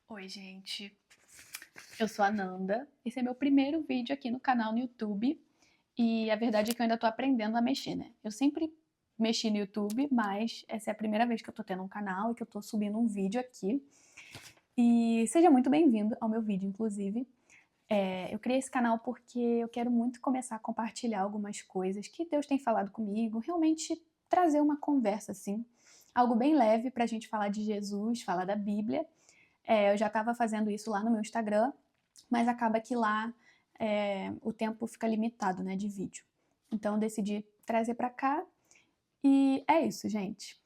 Oi, gente. Eu sou a Nanda. Esse é meu primeiro vídeo aqui no canal no YouTube. E a verdade é que eu ainda tô aprendendo a mexer, né? Eu sempre mexi no YouTube, mas essa é a primeira vez que eu tô tendo um canal e que eu tô subindo um vídeo aqui. E seja muito bem-vindo ao meu vídeo, inclusive. Eu criei esse canal porque eu quero muito começar a compartilhar algumas coisas que Deus tem falado comigo, realmente trazer uma conversa assim, algo bem leve pra gente falar de Jesus, falar da Bíblia. Eu já estava fazendo isso lá no meu Instagram, mas acaba que lá o tempo fica limitado, né, de vídeo. Então eu decidi trazer para cá e é isso, gente.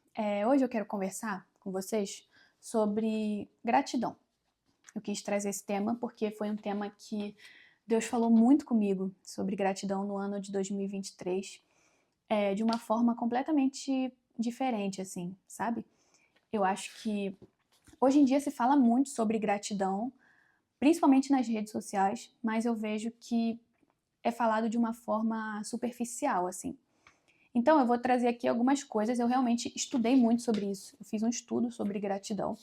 Hoje eu quero conversar com vocês sobre gratidão. Eu quis trazer esse tema porque foi um tema que Deus falou muito comigo sobre gratidão no ano de 2023, de uma forma completamente diferente, assim, sabe? Eu acho que hoje em dia se fala muito sobre gratidão, principalmente nas redes sociais, mas eu vejo que é falado de uma forma superficial, assim. Então eu vou trazer aqui algumas coisas, eu realmente estudei muito sobre isso, eu fiz um estudo sobre gratidão.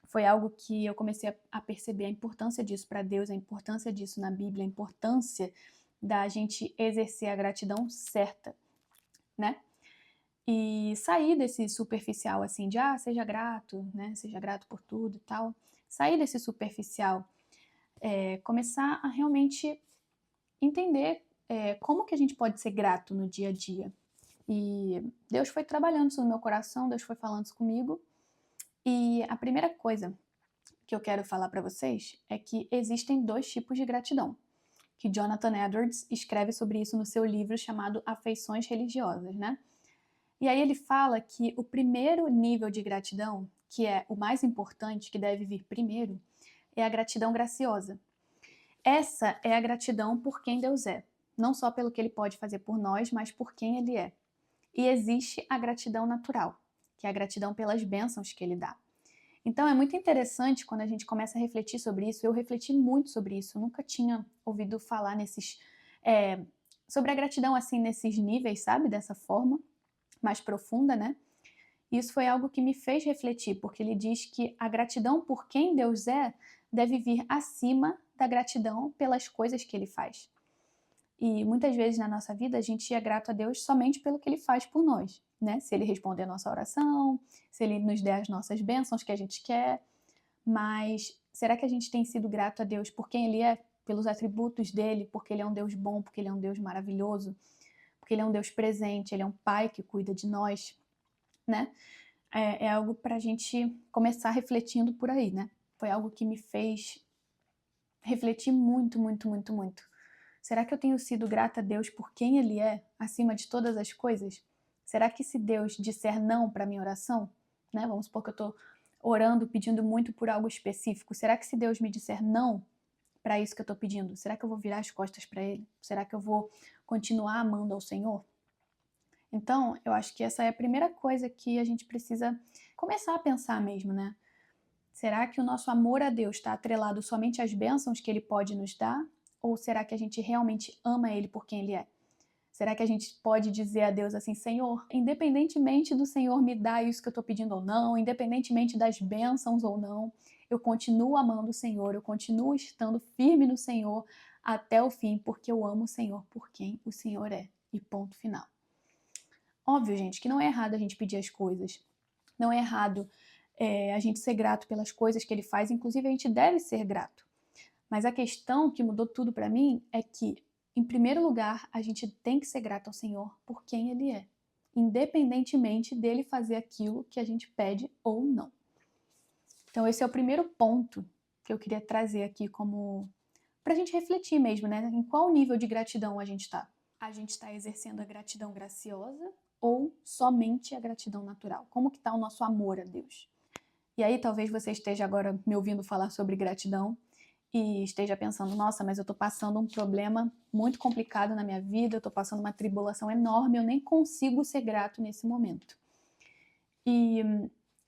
Foi algo que eu comecei a perceber a importância disso para Deus, a importância disso na Bíblia, a importância da gente exercer a gratidão certa, né? E sair desse superficial, assim, de seja grato, né? Seja grato por tudo e tal. Sair desse superficial, começar a realmente entender como que a gente pode ser grato no dia a dia. E Deus foi trabalhando isso no meu coração, Deus foi falando isso comigo. E a primeira coisa que eu quero falar para vocês é que existem dois tipos de gratidão, que Jonathan Edwards escreve sobre isso no seu livro chamado Afeições Religiosas, né? E aí ele fala que o primeiro nível de gratidão, que é o mais importante, que deve vir primeiro, é a gratidão graciosa. Essa é a gratidão por quem Deus é, não só pelo que Ele pode fazer por nós, mas por quem Ele é. E existe a gratidão natural, que é a gratidão pelas bênçãos que Ele dá. Então é muito interessante quando a gente começa a refletir sobre isso. Eu refleti muito sobre isso, eu nunca tinha ouvido falar sobre a gratidão assim nesses níveis, sabe? Dessa forma mais profunda, né? Isso foi algo que me fez refletir, porque ele diz que a gratidão por quem Deus é deve vir acima da gratidão pelas coisas que ele faz. E muitas vezes na nossa vida a gente é grato a Deus somente pelo que ele faz por nós, né? Se ele responder a nossa oração, se ele nos der as nossas bênçãos que a gente quer, mas será que a gente tem sido grato a Deus por quem ele é, pelos atributos dele, porque ele é um Deus bom, porque ele é um Deus maravilhoso, porque ele é um Deus presente, ele é um pai que cuida de nós, né? É algo para a gente começar refletindo por aí, né? Foi algo que me fez refletir muito, muito, muito, muito. Será que eu tenho sido grata a Deus por quem Ele é, acima de todas as coisas? Será que se Deus disser não para minha oração, né? Vamos supor que eu estou orando, pedindo muito por algo específico. Será que se Deus me disser não para isso que eu estou pedindo, será que eu vou virar as costas para Ele? Será que eu vou continuar amando ao Senhor? Então, eu acho que essa é a primeira coisa que a gente precisa começar a pensar mesmo, né? Será que o nosso amor a Deus está atrelado somente às bênçãos que Ele pode nos dar? Ou será que a gente realmente ama Ele por quem Ele é? Será que a gente pode dizer a Deus assim, Senhor, independentemente do Senhor me dar isso que eu estou pedindo ou não, independentemente das bênçãos ou não, eu continuo amando o Senhor, eu continuo estando firme no Senhor até o fim, porque eu amo o Senhor por quem o Senhor é. E ponto final. Óbvio, gente, que não é errado a gente pedir as coisas. Não é errado a gente ser grato pelas coisas que ele faz. Inclusive, a gente deve ser grato. Mas a questão que mudou tudo para mim é que, em primeiro lugar, a gente tem que ser grato ao Senhor por quem Ele é. Independentemente dele fazer aquilo que a gente pede ou não. Então, esse é o primeiro ponto que eu queria trazer aqui como para a gente refletir mesmo, né? Em qual nível de gratidão a gente está. A gente está exercendo a gratidão graciosa ou somente a gratidão natural? Como que está o nosso amor a Deus? E aí talvez você esteja agora me ouvindo falar sobre gratidão e esteja pensando, nossa, mas eu estou passando um problema muito complicado na minha vida, eu estou passando uma tribulação enorme, eu nem consigo ser grato nesse momento. E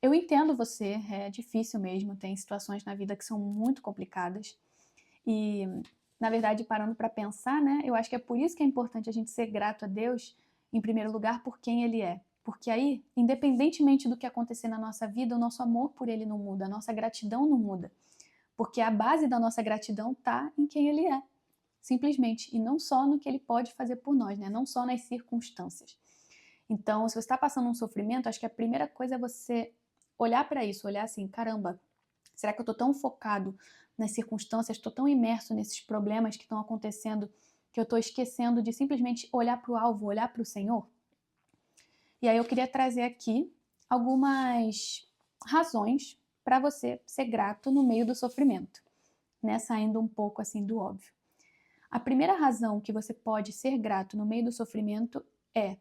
eu entendo você, é difícil mesmo, tem situações na vida que são muito complicadas e, na verdade, parando para pensar, né, eu acho que é por isso que é importante a gente ser grato a Deus, em primeiro lugar, por quem Ele é, porque aí, independentemente do que acontecer na nossa vida, o nosso amor por Ele não muda, a nossa gratidão não muda, porque a base da nossa gratidão está em quem Ele é, simplesmente, e não só no que Ele pode fazer por nós, né? Não só nas circunstâncias. Então, se você está passando um sofrimento, acho que a primeira coisa é você olhar para isso, olhar assim, caramba, será que eu estou tão focado nas circunstâncias, estou tão imerso nesses problemas que estão acontecendo, que eu estou esquecendo de simplesmente olhar para o alvo, olhar para o Senhor? E aí eu queria trazer aqui algumas razões para você ser grato no meio do sofrimento, né? Saindo um pouco assim do óbvio. A primeira razão que você pode ser grato no meio do sofrimento é: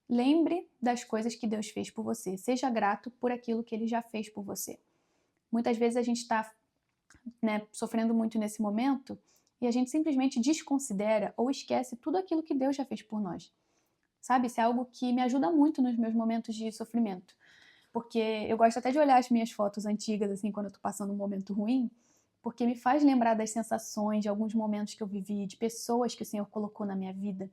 lembre das coisas que Deus fez por você. Seja grato por aquilo que Ele já fez por você. Muitas vezes a gente está, né, sofrendo muito nesse momento e a gente simplesmente desconsidera ou esquece tudo aquilo que Deus já fez por nós. Sabe? Isso é algo que me ajuda muito nos meus momentos de sofrimento. Porque eu gosto até de olhar as minhas fotos antigas, assim, quando eu tô passando um momento ruim, porque me faz lembrar das sensações, de alguns momentos que eu vivi, de pessoas que o Senhor colocou na minha vida.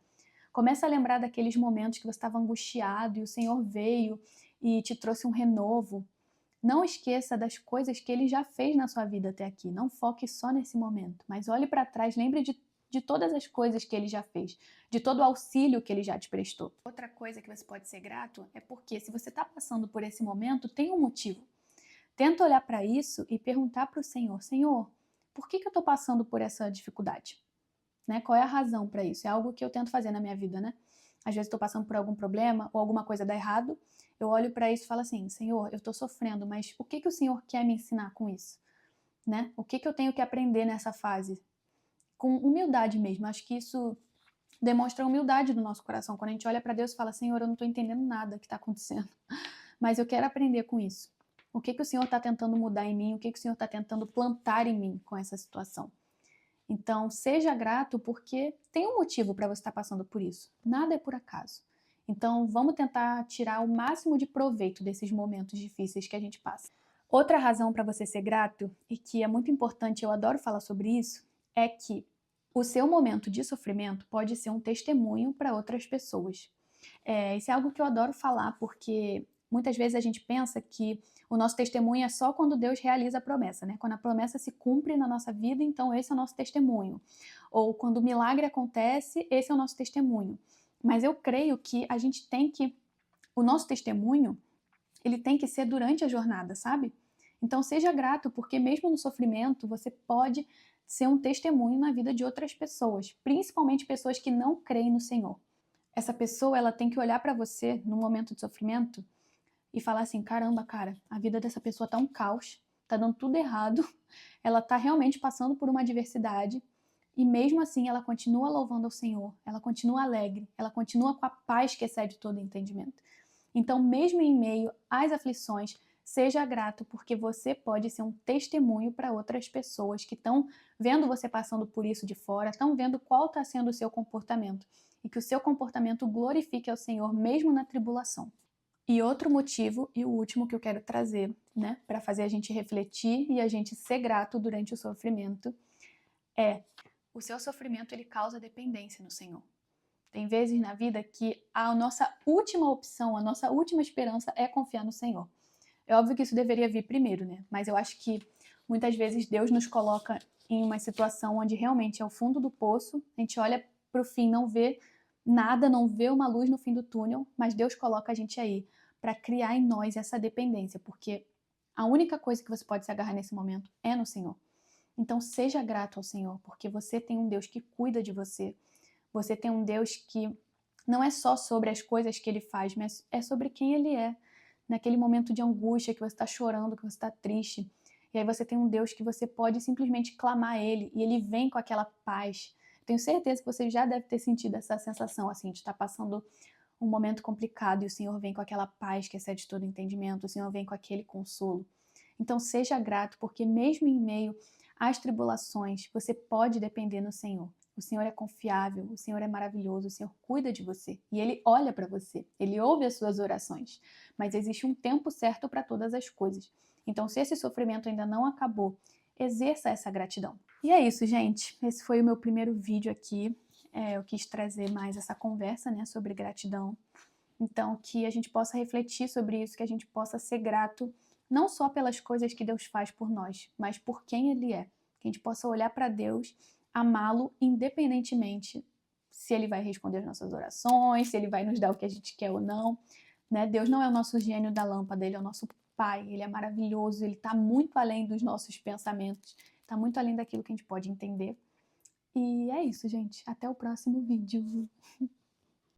Começa a lembrar daqueles momentos que você estava angustiado e o Senhor veio e te trouxe um renovo. Não esqueça das coisas que Ele já fez na sua vida até aqui. Não foque só nesse momento, mas olhe para trás, lembre de todas as coisas que Ele já fez, de todo o auxílio que Ele já te prestou. Outra coisa que você pode ser grato é porque, se você está passando por esse momento, tem um motivo. Tenta olhar para isso e perguntar para o Senhor: Senhor, por que eu estou passando por essa dificuldade? Né? Qual é a razão para isso? É algo que eu tento fazer na minha vida, né? Às vezes estou passando por algum problema ou alguma coisa dá errado, eu olho para isso e falo assim: Senhor, eu estou sofrendo, mas o que o Senhor quer me ensinar com isso? Né? O que eu tenho que aprender nessa fase? Com humildade mesmo. Acho que isso demonstra a humildade do nosso coração. Quando a gente olha para Deus e fala: Senhor, eu não estou entendendo nada que está acontecendo, mas eu quero aprender com isso. O que o Senhor está tentando mudar em mim? O que o Senhor está tentando plantar em mim com essa situação? Então, seja grato porque tem um motivo para você estar passando por isso. Nada é por acaso. Então, vamos tentar tirar o máximo de proveito desses momentos difíceis que a gente passa. Outra razão para você ser grato, e que é muito importante, eu adoro falar sobre isso, é que o seu momento de sofrimento pode ser um testemunho para outras pessoas. Isso é algo que eu adoro falar, porque muitas vezes a gente pensa que o nosso testemunho é só quando Deus realiza a promessa, né? Quando a promessa se cumpre na nossa vida, então esse é o nosso testemunho. Ou quando o milagre acontece, esse é o nosso testemunho. Mas eu creio que a gente tem que... O nosso testemunho, ele tem que ser durante a jornada, sabe? Então seja grato, porque mesmo no sofrimento, você pode ser um testemunho na vida de outras pessoas, principalmente pessoas que não creem no Senhor. Essa pessoa, ela tem que olhar para você no momento de sofrimento e falar assim: caramba, cara, a vida dessa pessoa tá um caos, tá dando tudo errado, ela tá realmente passando por uma adversidade, e mesmo assim ela continua louvando ao Senhor, ela continua alegre, ela continua com a paz que excede todo entendimento. Então, mesmo em meio às aflições, seja grato, porque você pode ser um testemunho para outras pessoas que estão vendo você passando por isso de fora, estão vendo qual está sendo o seu comportamento, e que o seu comportamento glorifique ao Senhor mesmo na tribulação. E outro motivo, e o último que eu quero trazer, né, para fazer a gente refletir e a gente ser grato durante o sofrimento, é: o seu sofrimento, ele causa dependência no Senhor. Tem vezes na vida que a nossa última opção, a nossa última esperança é confiar no Senhor. É óbvio que isso deveria vir primeiro, né? Mas eu acho que muitas vezes Deus nos coloca em uma situação onde realmente é o fundo do poço, a gente olha para o fim, não vê nada, não vê uma luz no fim do túnel, mas Deus coloca a gente aí para criar em nós essa dependência, porque a única coisa que você pode se agarrar nesse momento é no Senhor. Então seja grato ao Senhor, porque você tem um Deus que cuida de você. Você tem um Deus que não é só sobre as coisas que Ele faz, mas é sobre quem Ele é. Naquele momento de angústia que você está chorando, que você está triste, e aí você tem um Deus que você pode simplesmente clamar a Ele, e Ele vem com aquela paz. Tenho certeza que você já deve ter sentido essa sensação, assim, de estar passando um momento complicado e o Senhor vem com aquela paz que excede todo entendimento, o Senhor vem com aquele consolo. Então seja grato, porque mesmo em meio às tribulações, você pode depender no Senhor. O Senhor é confiável, o Senhor é maravilhoso, o Senhor cuida de você e Ele olha para você, Ele ouve as suas orações, mas existe um tempo certo para todas as coisas. Então, se esse sofrimento ainda não acabou, exerça essa gratidão. E é isso, gente. Esse foi o meu primeiro vídeo aqui. Eu quis trazer mais essa conversa, né, sobre gratidão. Então, que a gente possa refletir sobre isso, que a gente possa ser grato não só pelas coisas que Deus faz por nós, mas por quem Ele é. Que a gente possa olhar para Deus, amá-lo independentemente se Ele vai responder as nossas orações, se Ele vai nos dar o que a gente quer ou não. Né? Deus não é o nosso gênio da lâmpada, Ele é o nosso Pai, Ele é maravilhoso, Ele está muito além dos nossos pensamentos, está muito além daquilo que a gente pode entender. E é isso, gente. Até o próximo vídeo.